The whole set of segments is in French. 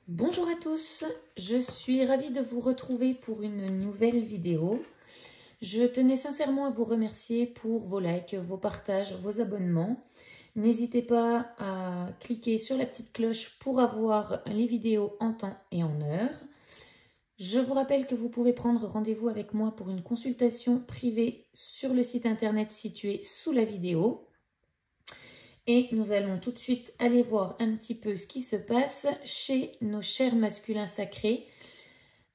Bonjour à tous, je suis ravie de vous retrouver pour une nouvelle vidéo. Je tenais sincèrement à vous remercier pour vos likes, vos partages, vos abonnements. N'hésitez pas à cliquer sur la petite cloche pour avoir les vidéos en temps et en heure. Je vous rappelle que vous pouvez prendre rendez-vous avec moi pour une consultation privée sur le site internet situé sous la vidéo. Et nous allons tout de suite aller voir un petit peu ce qui se passe chez nos chers masculins sacrés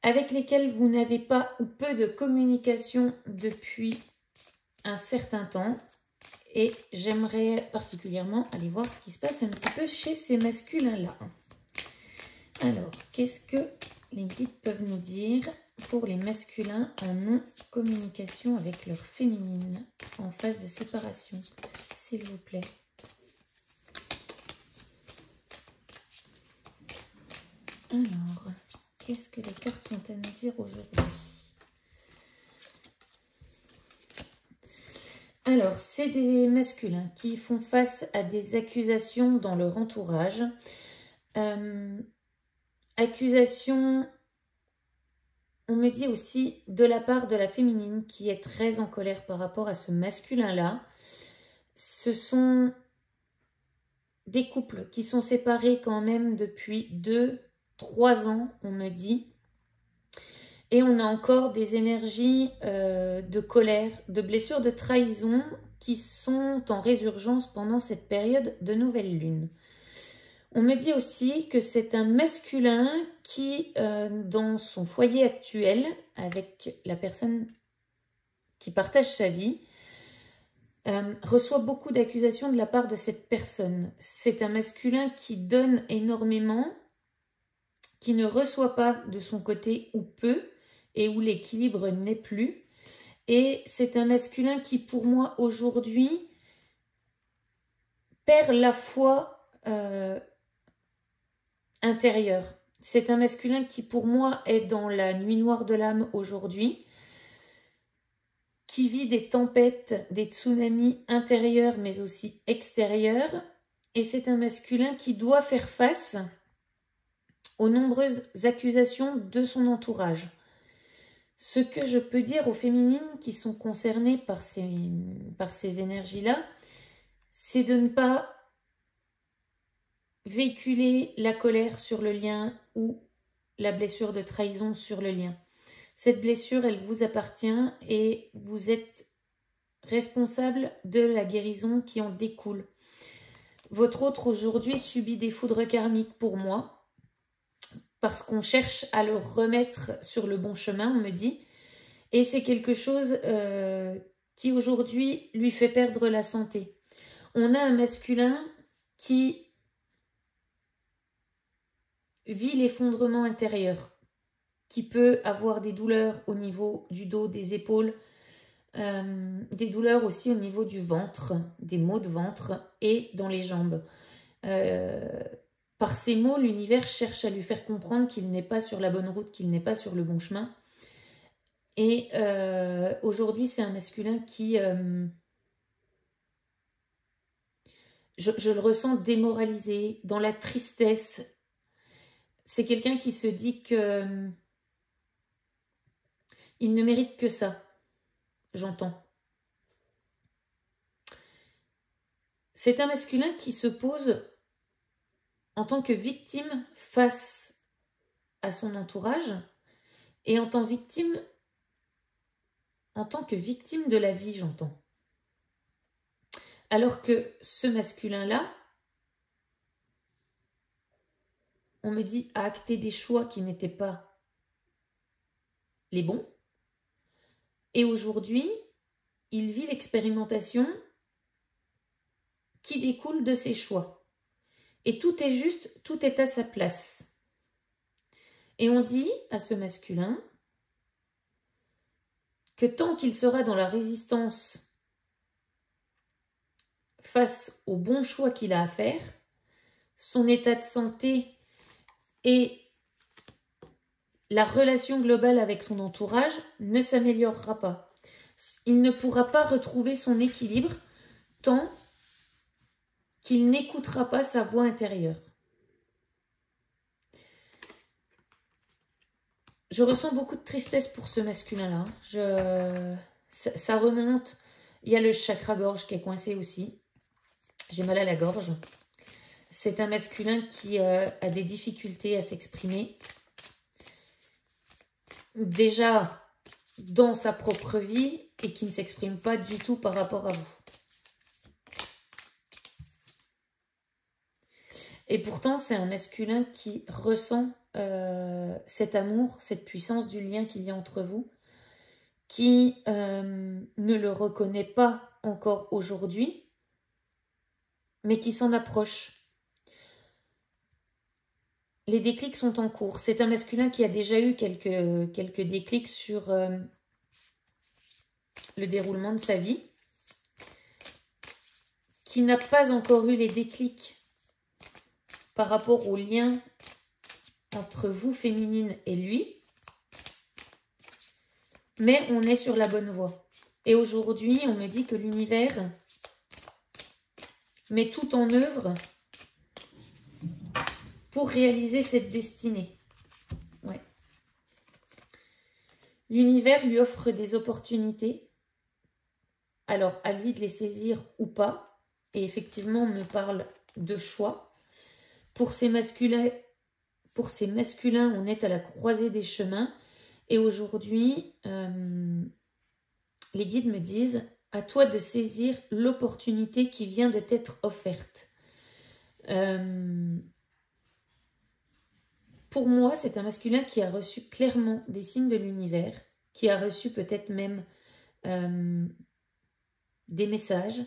avec lesquels vous n'avez pas ou peu de communication depuis un certain temps. Et j'aimerais particulièrement aller voir ce qui se passe un petit peu chez ces masculins-là. Alors, qu'est-ce que les guides peuvent nous dire pour les masculins en non-communication avec leur féminine en phase de séparation, s'il vous plaît? Alors, qu'est-ce que les cartes ont à nous dire aujourd'hui? Alors, c'est des masculins qui font face à des accusations dans leur entourage. Accusations, on me dit aussi, de la part de la féminine qui est très en colère par rapport à ce masculin-là. Ce sont des couples qui sont séparés quand même depuis 2-3 ans, on me dit. Et on a encore des énergies de colère, de blessures, de trahison qui sont en résurgence pendant cette période de nouvelle lune. On me dit aussi que c'est un masculin qui, dans son foyer actuel, avec la personne qui partage sa vie, reçoit beaucoup d'accusations de la part de cette personne. C'est un masculin qui donne énormément, qui ne reçoit pas de son côté ou peu, et où l'équilibre n'est plus. Et c'est un masculin qui, pour moi, aujourd'hui, perd la foi intérieure. C'est un masculin qui, pour moi, est dans la nuit noire de l'âme aujourd'hui, qui vit des tempêtes, des tsunamis intérieurs, mais aussi extérieurs. Et c'est un masculin qui doit faire face aux nombreuses accusations de son entourage. Ce que je peux dire aux féminines qui sont concernées par ces énergies-là, c'est de ne pas véhiculer la colère sur le lien ou la blessure de trahison sur le lien. Cette blessure, elle vous appartient et vous êtes responsable de la guérison qui en découle. Votre autre aujourd'hui subit des foudres karmiques pour moi, parce qu'on cherche à le remettre sur le bon chemin, on me dit. Et c'est quelque chose qui aujourd'hui lui fait perdre la santé. On a un masculin qui vit l'effondrement intérieur, qui peut avoir des douleurs au niveau du dos, des épaules, des douleurs aussi au niveau du ventre, des maux de ventre et dans les jambes. Par ces mots, l'univers cherche à lui faire comprendre qu'il n'est pas sur la bonne route, qu'il n'est pas sur le bon chemin. Et aujourd'hui, c'est un masculin qui, je le ressens démoralisé, dans la tristesse. C'est quelqu'un qui se dit que il ne mérite que ça, j'entends. C'est un masculin qui se pose en tant que victime face à son entourage et en tant que victime de la vie, j'entends. Alors que ce masculin-là, on me dit, a acté des choix qui n'étaient pas les bons. Et aujourd'hui, il vit l'expérimentation qui découle de ses choix. Et tout est juste, tout est à sa place. Et on dit à ce masculin que tant qu'il sera dans la résistance face aux bons choix qu'il a à faire, son état de santé et la relation globale avec son entourage ne s'améliorera pas. Il ne pourra pas retrouver son équilibre tant qu'il n'écoutera pas sa voix intérieure. Je ressens beaucoup de tristesse pour ce masculin-là. Ça remonte. Il y a le chakra-gorge qui est coincé aussi. J'ai mal à la gorge. C'est un masculin qui a des difficultés à s'exprimer. Déjà dans sa propre vie et qui ne s'exprime pas du tout par rapport à vous. Et pourtant, c'est un masculin qui ressent cet amour, cette puissance du lien qu'il y a entre vous, qui ne le reconnaît pas encore aujourd'hui, mais qui s'en approche. Les déclics sont en cours. C'est un masculin qui a déjà eu quelques déclics sur le déroulement de sa vie, qui n'a pas encore eu les déclics par rapport au lien entre vous, féminine, et lui. Mais on est sur la bonne voie. Et aujourd'hui, on me dit que l'univers met tout en œuvre pour réaliser cette destinée. Ouais. L'univers lui offre des opportunités. Alors, à lui de les saisir ou pas. Et effectivement, on me parle de choix. Pour ces masculins, on est à la croisée des chemins. Et aujourd'hui, les guides me disent, à toi de saisir l'opportunité qui vient de t'être offerte. Pour moi, c'est un masculin qui a reçu clairement des signes de l'univers, qui a reçu peut-être même des messages,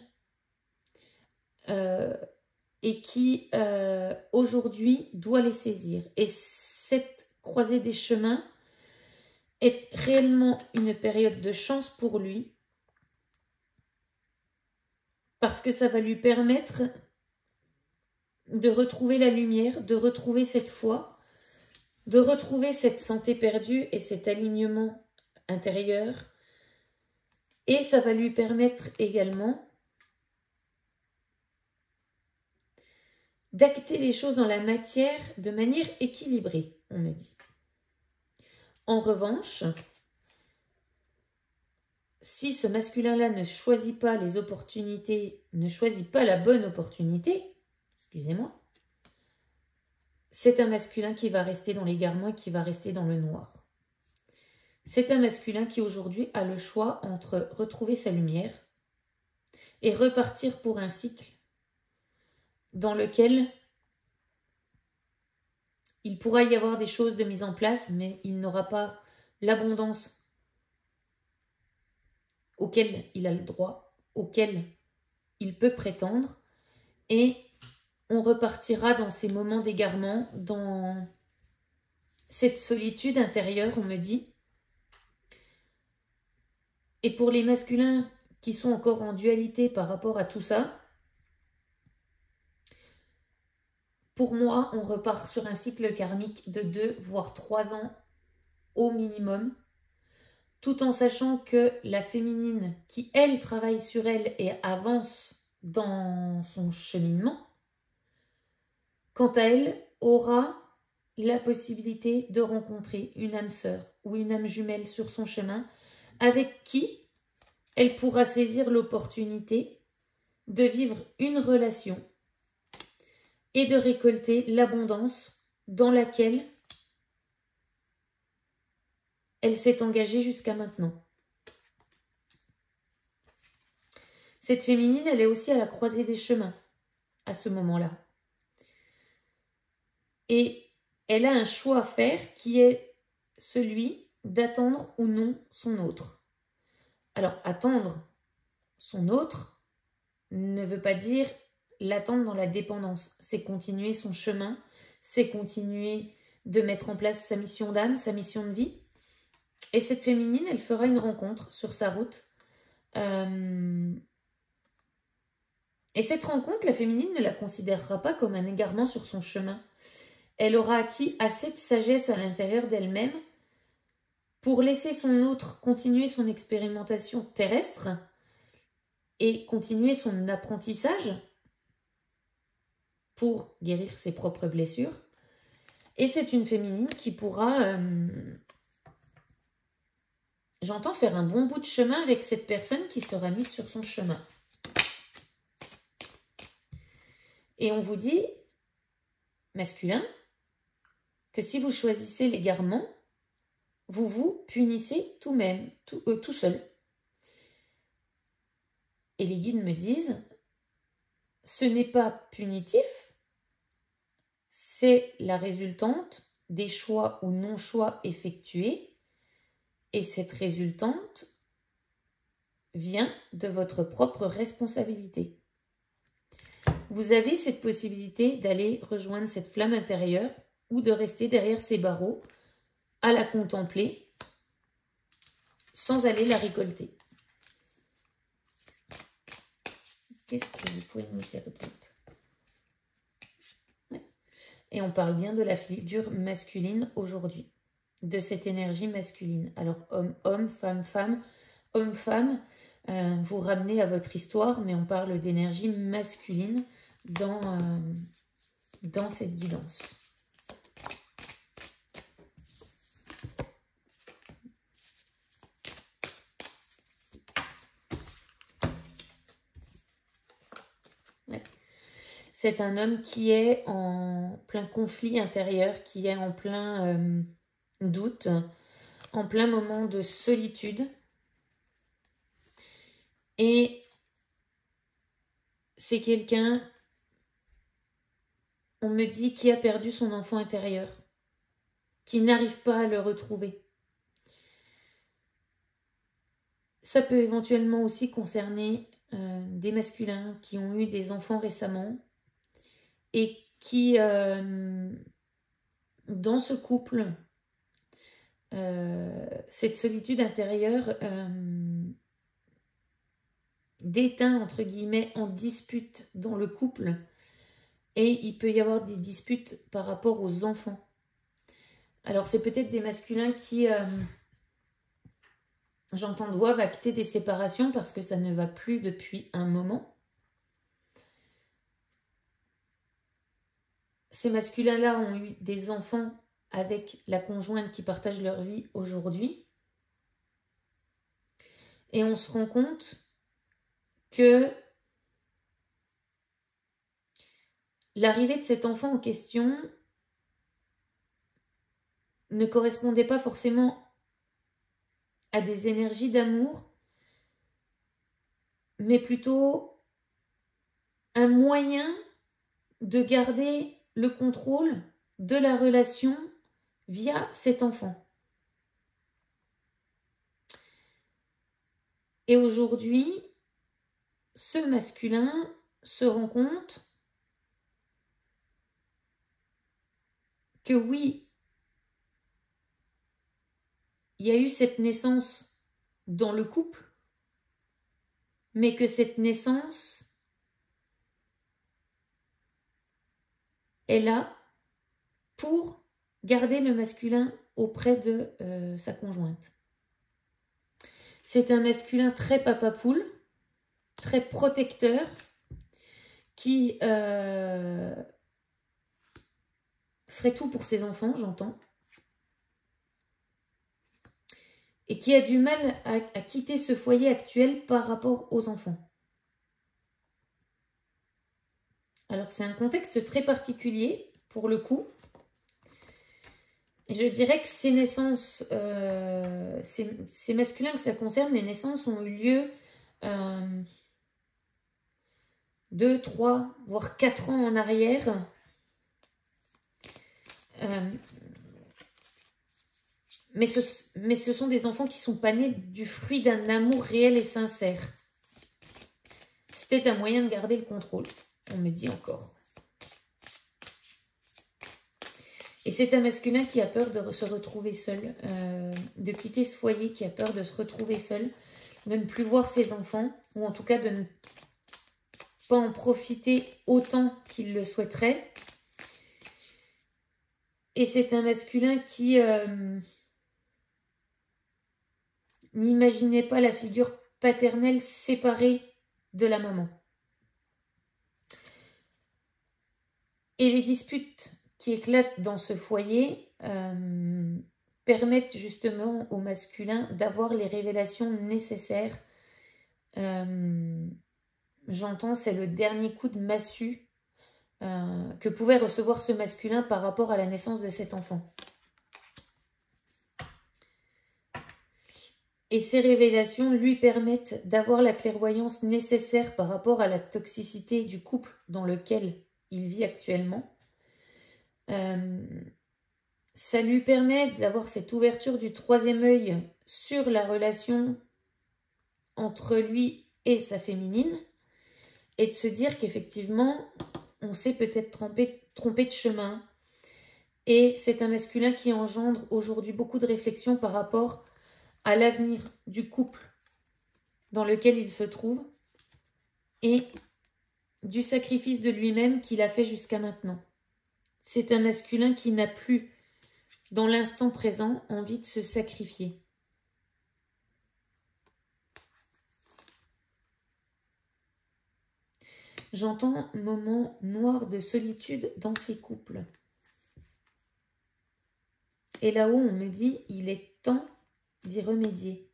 et qui aujourd'hui doit les saisir. Et cette croisée des chemins est réellement une période de chance pour lui, parce que ça va lui permettre de retrouver la lumière, de retrouver cette foi, de retrouver cette santé perdue et cet alignement intérieur. Et ça va lui permettre également d'acter les choses dans la matière de manière équilibrée, on me dit. En revanche, si ce masculin-là ne choisit pas les opportunités, ne choisit pas la bonne opportunité, excusez-moi, c'est un masculin qui va rester dans l'égarement et qui va rester dans le noir. C'est un masculin qui aujourd'hui a le choix entre retrouver sa lumière et repartir pour un cycle dans lequel il pourra y avoir des choses de mise en place, mais il n'aura pas l'abondance auquel il a le droit, auquel il peut prétendre, et on repartira dans ces moments d'égarement, dans cette solitude intérieure, on me dit. Et pour les masculins qui sont encore en dualité par rapport à tout ça, pour moi, on repart sur un cycle karmique de 2 voire 3 ans au minimum, tout en sachant que la féminine qui, elle, travaille sur elle et avance dans son cheminement, quant à elle, aura la possibilité de rencontrer une âme sœur ou une âme jumelle sur son chemin, avec qui elle pourra saisir l'opportunité de vivre une relation et de récolter l'abondance dans laquelle elle s'est engagée jusqu'à maintenant. Cette féminine, elle est aussi à la croisée des chemins à ce moment-là. Et elle a un choix à faire qui est celui d'attendre ou non son autre. Alors, attendre son autre ne veut pas dire l'attendre dans la dépendance. C'est continuer son chemin, c'est continuer de mettre en place sa mission d'âme, sa mission de vie. Et cette féminine, elle fera une rencontre sur sa route. Et cette rencontre, la féminine ne la considérera pas comme un égarement sur son chemin. Elle aura acquis assez de sagesse à l'intérieur d'elle-même pour laisser son autre continuer son expérimentation terrestre et continuer son apprentissage pour guérir ses propres blessures. Et c'est une féminine qui pourra j'entends faire un bon bout de chemin avec cette personne qui sera mise sur son chemin. Et on vous dit, masculin, que si vous choisissez l'égarement, vous vous punissez tout-même, tout seul. Et les guides me disent, ce n'est pas punitif, c'est la résultante des choix ou non-choix effectués. Et cette résultante vient de votre propre responsabilité. Vous avez cette possibilité d'aller rejoindre cette flamme intérieure ou de rester derrière ces barreaux à la contempler sans aller la récolter. Qu'est-ce que vous pouvez nous dire d'autre? Ouais. Et on parle bien de la figure masculine aujourd'hui, de cette énergie masculine. Alors homme, femme, homme-femme, vous ramenez à votre histoire, mais on parle d'énergie masculine dans cette guidance. Ouais. C'est un homme qui est en plein conflit intérieur, qui est en plein doute, en plein moment de solitude. Et c'est quelqu'un, on me dit, qui a perdu son enfant intérieur, qui n'arrive pas à le retrouver. Ça peut éventuellement aussi concerner des masculins qui ont eu des enfants récemment et qui, dans ce couple, cette solitude intérieure déteint, entre guillemets, en dispute dans le couple. Et il peut y avoir des disputes par rapport aux enfants. Alors, c'est peut-être des masculins qui, j'entends, doivent acter des séparations parce que ça ne va plus depuis un moment. Ces masculins-là ont eu des enfants avec la conjointe qui partage leur vie aujourd'hui. Et on se rend compte que l'arrivée de cet enfant en question ne correspondait pas forcément à des énergies d'amour, mais plutôt un moyen de garder le contrôle de la relation via cet enfant. Et aujourd'hui, ce masculin se rend compte que oui, il y a eu cette naissance dans le couple, mais que cette naissance est là pour garder le masculin auprès de sa conjointe. C'est un masculin très papa poule, très protecteur, qui ferait tout pour ses enfants, j'entends, et qui a du mal à quitter ce foyer actuel par rapport aux enfants. Alors, c'est un contexte très particulier, pour le coup. Je dirais que ces naissances, ces masculins que ça concerne, les naissances ont eu lieu 2, 3, voire 4 ans en arrière. Mais ce sont des enfants qui sont pas nés du fruit d'un amour réel et sincère. C'était un moyen de garder le contrôle, on me dit encore. Et c'est un masculin qui a peur de se retrouver seul, de quitter ce foyer, qui a peur de se retrouver seul, de ne plus voir ses enfants, ou en tout cas de ne pas en profiter autant qu'il le souhaiterait. Et c'est un masculin qui n'imaginait pas la figure paternelle séparée de la maman. Et les disputes qui éclatent dans ce foyer permettent justement au masculin d'avoir les révélations nécessaires. J'entends, c'est le dernier coup de massue que pouvait recevoir ce masculin par rapport à la naissance de cet enfant. Et ces révélations lui permettent d'avoir la clairvoyance nécessaire par rapport à la toxicité du couple dans lequel il vit actuellement. Ça lui permet d'avoir cette ouverture du troisième œil sur la relation entre lui et sa féminine et de se dire qu'effectivement, on s'est peut-être trompé de chemin. Et c'est un masculin qui engendre aujourd'hui beaucoup de réflexions par rapport à l'avenir du couple dans lequel il se trouve et du sacrifice de lui-même qu'il a fait jusqu'à maintenant. C'est un masculin qui n'a plus, dans l'instant présent, envie de se sacrifier. J'entends moment noir de solitude dans ces couples. Et là-haut, on me dit, il est temps d'y remédier.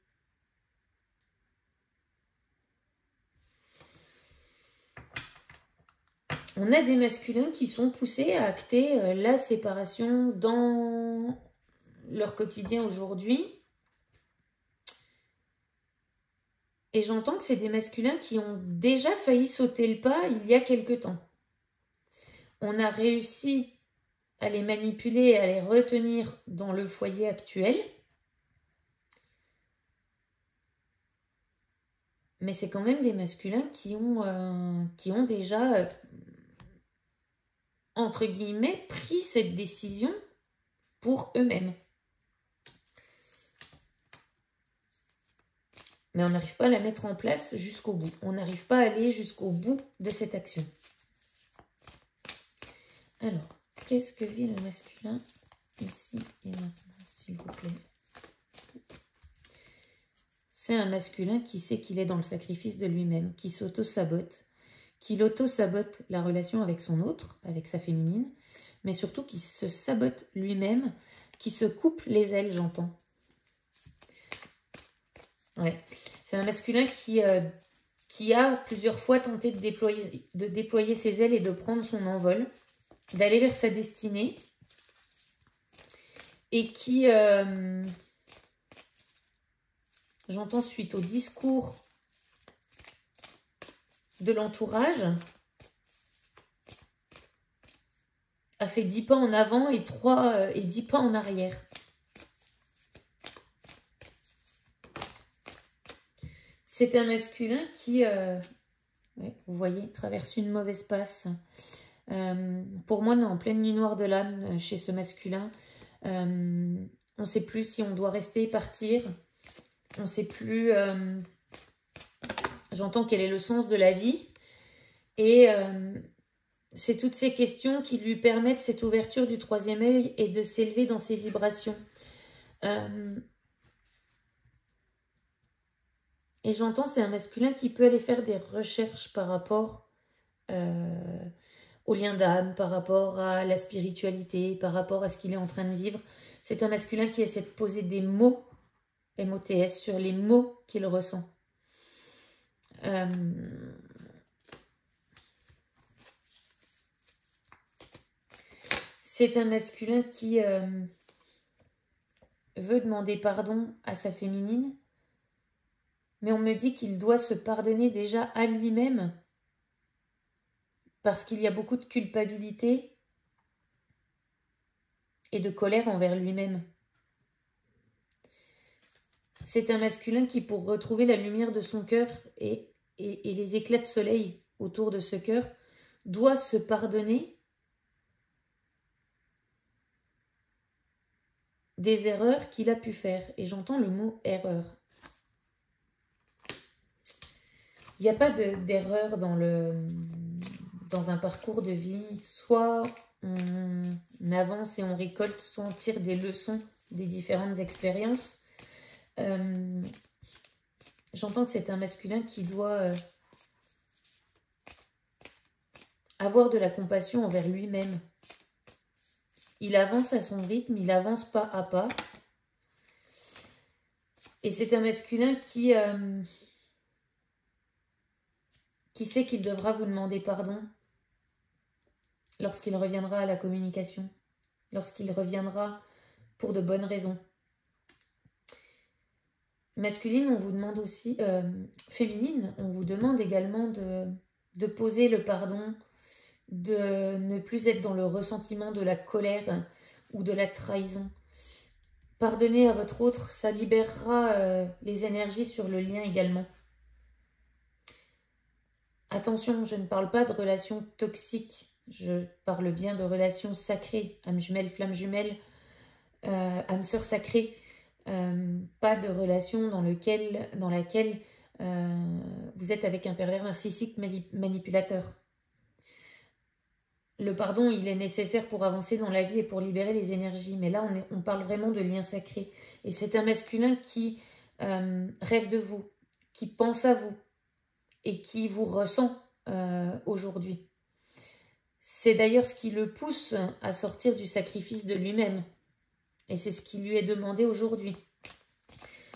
On a des masculins qui sont poussés à acter la séparation dans leur quotidien aujourd'hui. Et j'entends que c'est des masculins qui ont déjà failli sauter le pas il y a quelque temps. On a réussi à les manipuler, à les retenir dans le foyer actuel. Mais c'est quand même des masculins qui ont déjà, entre guillemets, pris cette décision pour eux-mêmes. Mais on n'arrive pas à la mettre en place jusqu'au bout. On n'arrive pas à aller jusqu'au bout de cette action. Alors, qu'est-ce que vit le masculin ici et maintenant, s'il vous plaît? C'est un masculin qui sait qu'il est dans le sacrifice de lui-même, qui s'auto-sabote, qu'il auto-sabote la relation avec son autre, avec sa féminine, mais surtout qui se sabote lui-même, qui se coupe les ailes, j'entends. Ouais. C'est un masculin qui a plusieurs fois tenté de déployer ses ailes et de prendre son envol, d'aller vers sa destinée, et qui... j'entends suite au discours de l'entourage, a fait 10 pas en avant et 10 pas en arrière. C'est un masculin qui, vous voyez, traverse une mauvaise passe. Pour moi, on est en pleine nuit noire de l'âme chez ce masculin. On ne sait plus si on doit rester, partir. On ne sait plus, j'entends quel est le sens de la vie. Et c'est toutes ces questions qui lui permettent cette ouverture du troisième œil et de s'élever dans ses vibrations. Et j'entends, c'est un masculin qui peut aller faire des recherches par rapport au lien d'âme, par rapport à la spiritualité, par rapport à ce qu'il est en train de vivre. C'est un masculin qui essaie de poser des mots, MOTS, sur les mots qu'il ressent. C'est un masculin qui veut demander pardon à sa féminine, mais on me dit qu'il doit se pardonner déjà à lui-même parce qu'il y a beaucoup de culpabilité et de colère envers lui-même. C'est un masculin qui, pour retrouver la lumière de son cœur et les éclats de soleil autour de ce cœur, doit se pardonner des erreurs qu'il a pu faire. Et j'entends le mot erreur. Il n'y a pas d'erreur dans un parcours de vie. Soit on avance et on récolte, soit on tire des leçons des différentes expériences. J'entends que c'est un masculin qui doit avoir de la compassion envers lui-même. Il avance à son rythme, il avance pas à pas. Et c'est un masculin qui sait qu'il devra vous demander pardon lorsqu'il reviendra à la communication, lorsqu'il reviendra pour de bonnes raisons. Masculine, on vous demande aussi, féminine, on vous demande également de poser le pardon, de ne plus être dans le ressentiment de la colère ou de la trahison. Pardonner à votre autre, ça libérera les énergies sur le lien également. Attention, je ne parle pas de relations toxiques, je parle bien de relations sacrées, âme jumelle, flamme jumelle, âme sœur sacrée, pas de relation dans laquelle vous êtes avec un pervers narcissique manipulateur. Le pardon, il est nécessaire pour avancer dans la vie et pour libérer les énergies. Mais là, on parle vraiment de lien sacré. Et c'est un masculin qui rêve de vous, qui pense à vous et qui vous ressent aujourd'hui. C'est d'ailleurs ce qui le pousse à sortir du sacrifice de lui-même. Et c'est ce qui lui est demandé aujourd'hui.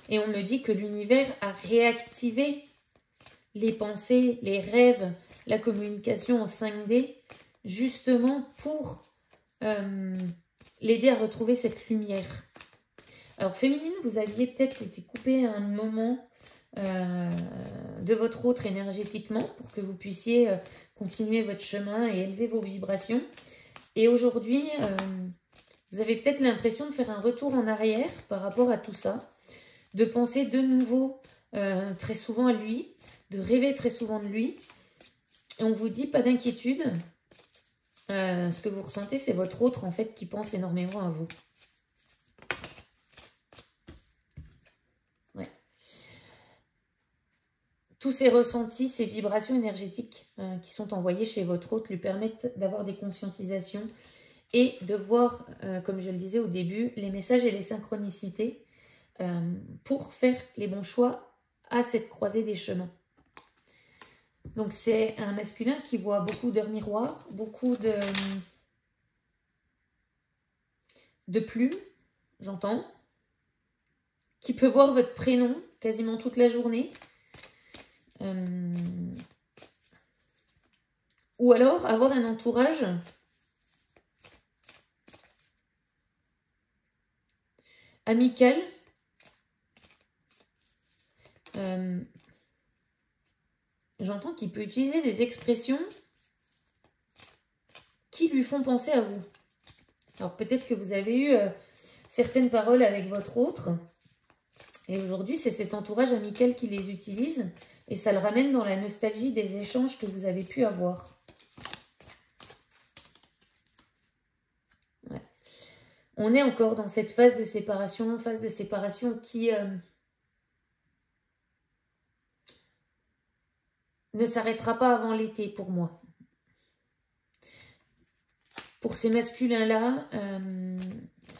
Et on me dit que l'univers a réactivé les pensées, les rêves, la communication en 5D, justement pour l'aider à retrouver cette lumière. Alors, féminine, vous aviez peut-être été coupé à un moment de votre autre énergétiquement pour que vous puissiez continuer votre chemin et élever vos vibrations. Et aujourd'hui, vous avez peut-être l'impression de faire un retour en arrière par rapport à tout ça, de penser de nouveau très souvent à lui, de rêver très souvent de lui. Et on vous dit, pas d'inquiétude, ce que vous ressentez, c'est votre autre en fait qui pense énormément à vous. Ouais. Tous ces ressentis, ces vibrations énergétiques qui sont envoyées chez votre autre lui permettent d'avoir des conscientisations et de voir, comme je le disais au début, les messages et les synchronicités pour faire les bons choix à cette croisée des chemins. Donc c'est un masculin qui voit beaucoup d'heures miroirs, beaucoup de plumes, j'entends, qui peut voir votre prénom quasiment toute la journée. Ou alors avoir un entourage amical, j'entends qu'il peut utiliser des expressions qui lui font penser à vous. Alors peut-être que vous avez eu certaines paroles avec votre autre, et aujourd'hui c'est cet entourage amical qui les utilise, et ça le ramène dans la nostalgie des échanges que vous avez pu avoir. Ouais. On est encore dans cette phase de séparation qui ne s'arrêtera pas avant l'été pour moi. Pour ces masculins-là,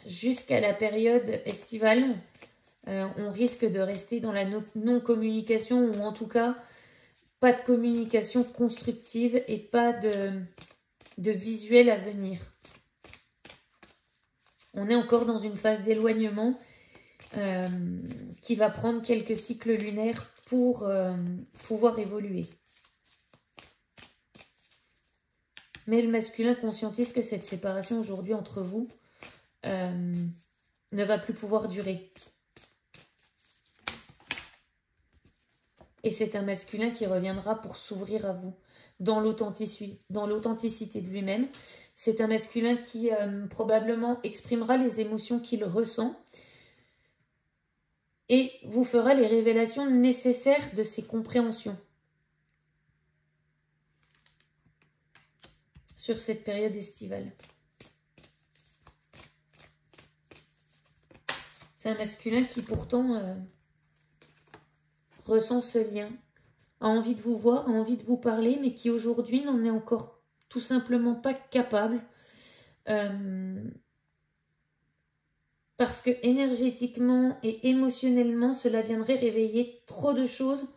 jusqu'à la période estivale, on risque de rester dans la non-communication ou en tout cas, pas de communication constructive et pas de visuel à venir. On est encore dans une phase d'éloignement qui va prendre quelques cycles lunaires pour pouvoir évoluer. Mais le masculin conscientise que cette séparation aujourd'hui entre vous ne va plus pouvoir durer. Et c'est un masculin qui reviendra pour s'ouvrir à vous dans l'authenticité de lui-même. C'est un masculin qui probablement exprimera les émotions qu'il ressent et vous fera les révélations nécessaires de ses compréhensions sur cette période estivale. C'est un masculin qui pourtant ressent ce lien, a envie de vous voir, a envie de vous parler, mais qui aujourd'hui n'en est encore tout simplement pas capable parce que énergétiquement et émotionnellement, cela viendrait réveiller trop de choses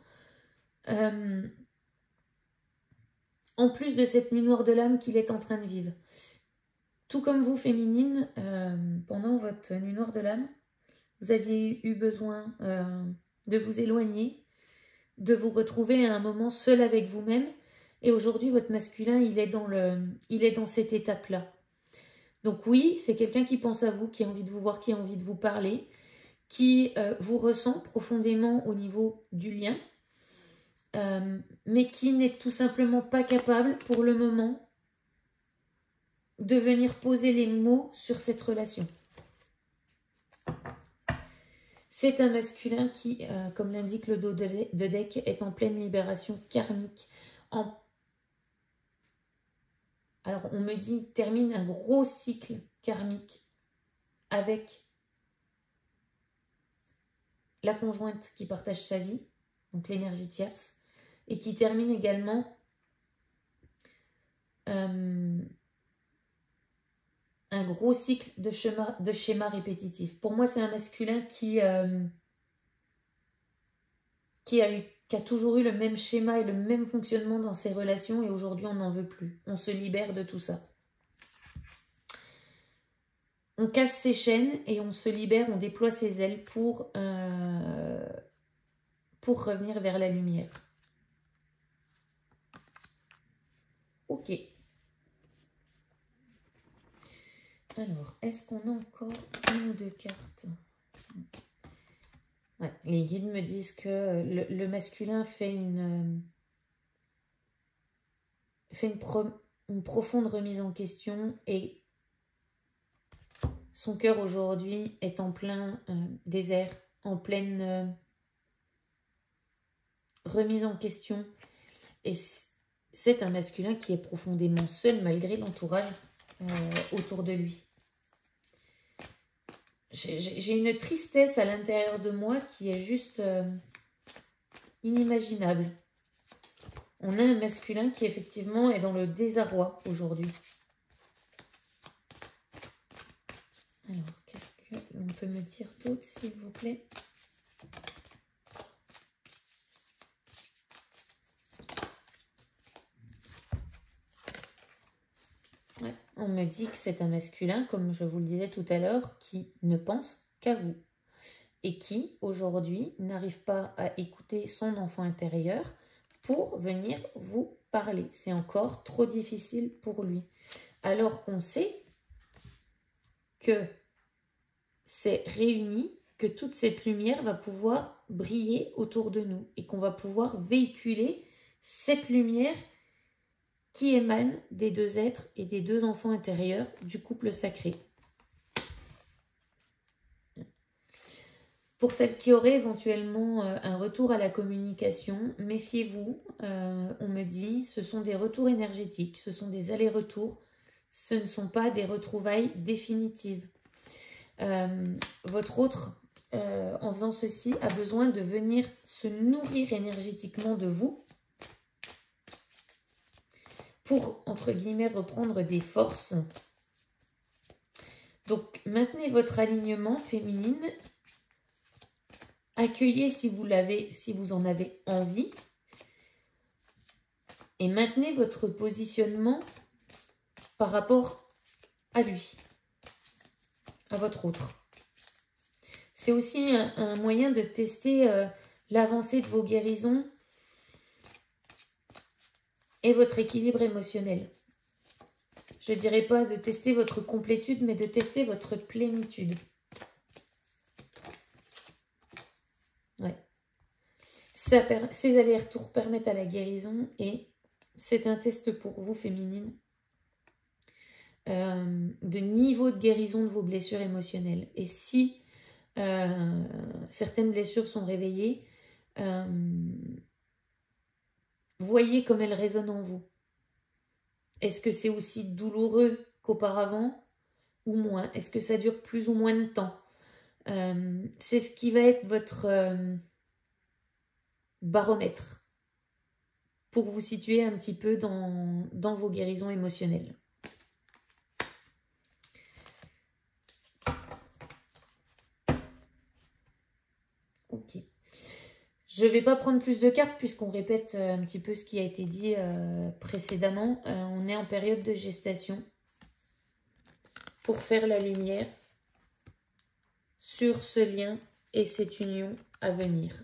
en plus de cette nuit noire de l'âme qu'il est en train de vivre. Tout comme vous, féminine, pendant votre nuit noire de l'âme, vous aviez eu besoin de vous éloigner, de vous retrouver à un moment seul avec vous-même. Et aujourd'hui, votre masculin, il est dans cette étape-là. Donc oui, c'est quelqu'un qui pense à vous, qui a envie de vous voir, qui a envie de vous parler, qui vous ressent profondément au niveau du lien, mais qui n'est tout simplement pas capable pour le moment de venir poser les mots sur cette relation. C'est un masculin qui, comme l'indique le dos de deck, est en pleine libération karmique. Alors, on me dit, termine un gros cycle karmique avec la conjointe qui partage sa vie, donc l'énergie tierce, et qui termine également un gros cycle de schémas répétitifs. Pour moi, c'est un masculin qui a toujours eu le même schéma et le même fonctionnement dans ses relations, et aujourd'hui, on n'en veut plus. On se libère de tout ça. On casse ses chaînes et on se libère, on déploie ses ailes pour revenir vers la lumière. Ok. Alors, est-ce qu'on a encore une ou deux cartes? Ouais, les guides me disent que le masculin fait une profonde remise en question et son cœur aujourd'hui est en plein désert, en pleine remise en question. Et c'est un masculin qui est profondément seul malgré l'entourage autour de lui. J'ai une tristesse à l'intérieur de moi qui est juste inimaginable. On a un masculin qui effectivement est dans le désarroi aujourd'hui. Alors, qu'est-ce qu'on peut me dire d'autre, s'il vous plaît? Ouais, on me dit que c'est un masculin, comme je vous le disais tout à l'heure, qui ne pense qu'à vous. Et qui, aujourd'hui, n'arrive pas à écouter son enfant intérieur pour venir vous parler. C'est encore trop difficile pour lui. Alors qu'on sait que c'est réuni, que toute cette lumière va pouvoir briller autour de nous et qu'on va pouvoir véhiculer cette lumière qui émane des deux êtres et des deux enfants intérieurs du couple sacré. Pour celles qui auraient éventuellement un retour à la communication, méfiez-vous, on me dit, ce sont des retours énergétiques, ce sont des allers-retours, ce ne sont pas des retrouvailles définitives. Votre autre, en faisant ceci, a besoin de venir se nourrir énergétiquement de vous pour, entre guillemets, reprendre des forces. Donc, maintenez votre alignement féminine. Accueillez si vous en avez envie. Et maintenez votre positionnement par rapport à lui, à votre autre. C'est aussi un moyen de tester l'avancée de vos guérisons et votre équilibre émotionnel. Je ne dirais pas de tester votre complétude, mais de tester votre plénitude. Ouais. Ces allers-retours permettent à la guérison et c'est un test pour vous, féminine, de niveau de guérison de vos blessures émotionnelles. Et si certaines blessures sont réveillées, voyez comme elles résonnent en vous. Est-ce que c'est aussi douloureux qu'auparavant ou moins? Est-ce que ça dure plus ou moins de temps? C'est ce qui va être votre baromètre pour vous situer un petit peu dans vos guérisons émotionnelles. Ok. Je ne vais pas prendre plus de cartes puisqu'on répète un petit peu ce qui a été dit précédemment. On est en période de gestation pour faire la lumière sur ce lien et cette union à venir.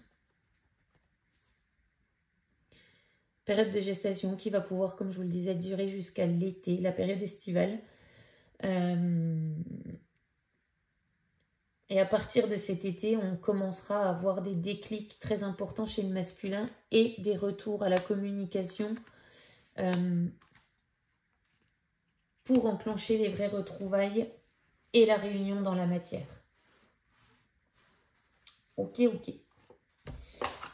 Période de gestation qui va pouvoir, comme je vous le disais, durer jusqu'à l'été, la période estivale. Et à partir de cet été, on commencera à avoir des déclics très importants chez le masculin et des retours à la communication pour enclencher les vraies retrouvailles et la réunion dans la matière. Ok.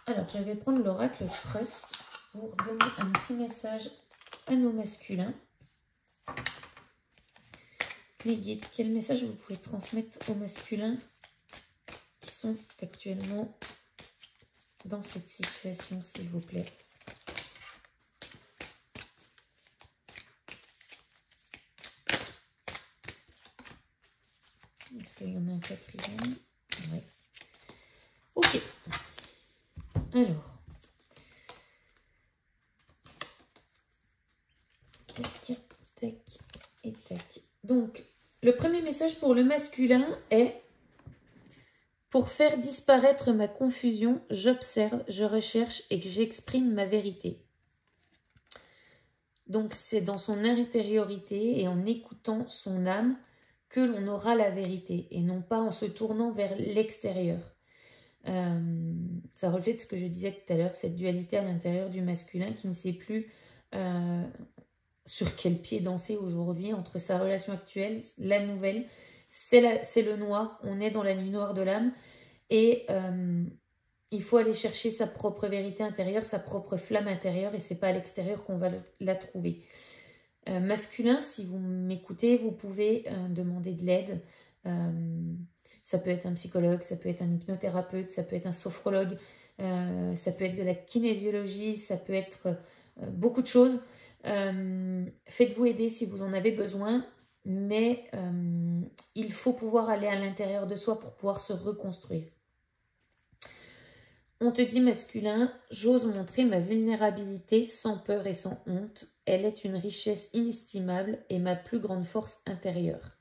Alors, je vais prendre l'oracle Trust pour donner un petit message à nos masculins. Les guides, quel message vous pouvez transmettre aux masculins qui sont actuellement dans cette situation, s'il vous plaît? Est-ce qu'il y en a un quatrième? Oui. Ok. Alors. Tac, tac et tac. Donc, le premier message pour le masculin est: pour faire disparaître ma confusion, j'observe, je recherche et que j'exprime ma vérité. Donc, c'est dans son intériorité et en écoutant son âme que l'on aura la vérité et non pas en se tournant vers l'extérieur. Ça reflète ce que je disais tout à l'heure, cette dualité à l'intérieur du masculin qui ne sait plus sur quel pied danser aujourd'hui entre sa relation actuelle, la nouvelle, c'est le noir, on est dans la nuit noire de l'âme et il faut aller chercher sa propre vérité intérieure, sa propre flamme intérieure et c'est pas à l'extérieur qu'on va la trouver. Masculin, si vous m'écoutez, vous pouvez demander de l'aide. Ça peut être un psychologue, ça peut être un hypnothérapeute, ça peut être un sophrologue, ça peut être de la kinésiologie, ça peut être beaucoup de choses. Faites-vous aider si vous en avez besoin, mais il faut pouvoir aller à l'intérieur de soi pour pouvoir se reconstruire. On te dit masculin, j'ose montrer ma vulnérabilité sans peur et sans honte. Elle est une richesse inestimable et ma plus grande force intérieure.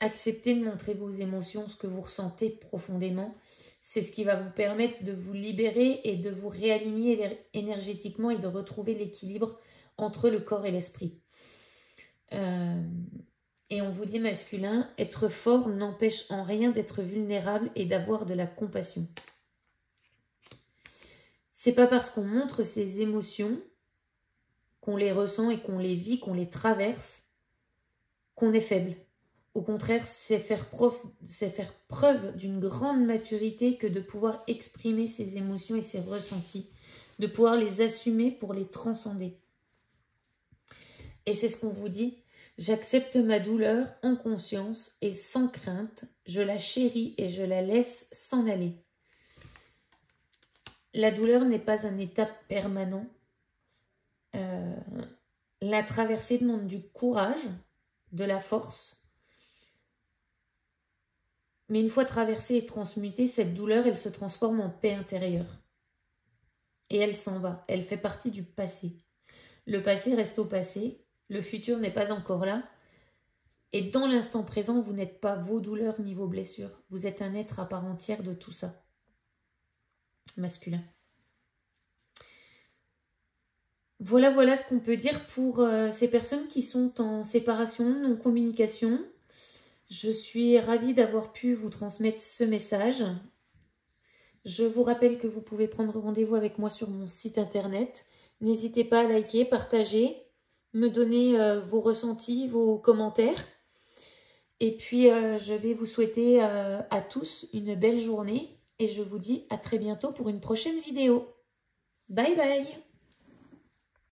Acceptez de montrer vos émotions, ce que vous ressentez profondément. C'est ce qui va vous permettre de vous libérer et de vous réaligner énergétiquement et de retrouver l'équilibre entre le corps et l'esprit. Et on vous dit masculin, être fort n'empêche en rien d'être vulnérable et d'avoir de la compassion. C'est pas parce qu'on montre ses émotions, qu'on les ressent et qu'on les vit, qu'on les traverse, qu'on est faible. Au contraire, c'est faire preuve d'une grande maturité que de pouvoir exprimer ses émotions et ses ressentis, de pouvoir les assumer pour les transcender. Et c'est ce qu'on vous dit. J'accepte ma douleur en conscience et sans crainte. Je la chéris et je la laisse s'en aller. La douleur n'est pas un état permanent. La traversée demande du courage, de la force. Mais une fois traversée et transmutée, cette douleur, elle se transforme en paix intérieure. Et elle s'en va. Elle fait partie du passé. Le passé reste au passé. Le futur n'est pas encore là. Et dans l'instant présent, vous n'êtes pas vos douleurs ni vos blessures. Vous êtes un être à part entière de tout ça. Masculin. Voilà ce qu'on peut dire pour ces personnes qui sont en séparation, non-communication. Je suis ravie d'avoir pu vous transmettre ce message. Je vous rappelle que vous pouvez prendre rendez-vous avec moi sur mon site internet. N'hésitez pas à liker, partager, me donner vos ressentis, vos commentaires. Et puis, je vais vous souhaiter à tous une belle journée. Et je vous dis à très bientôt pour une prochaine vidéo. Bye bye!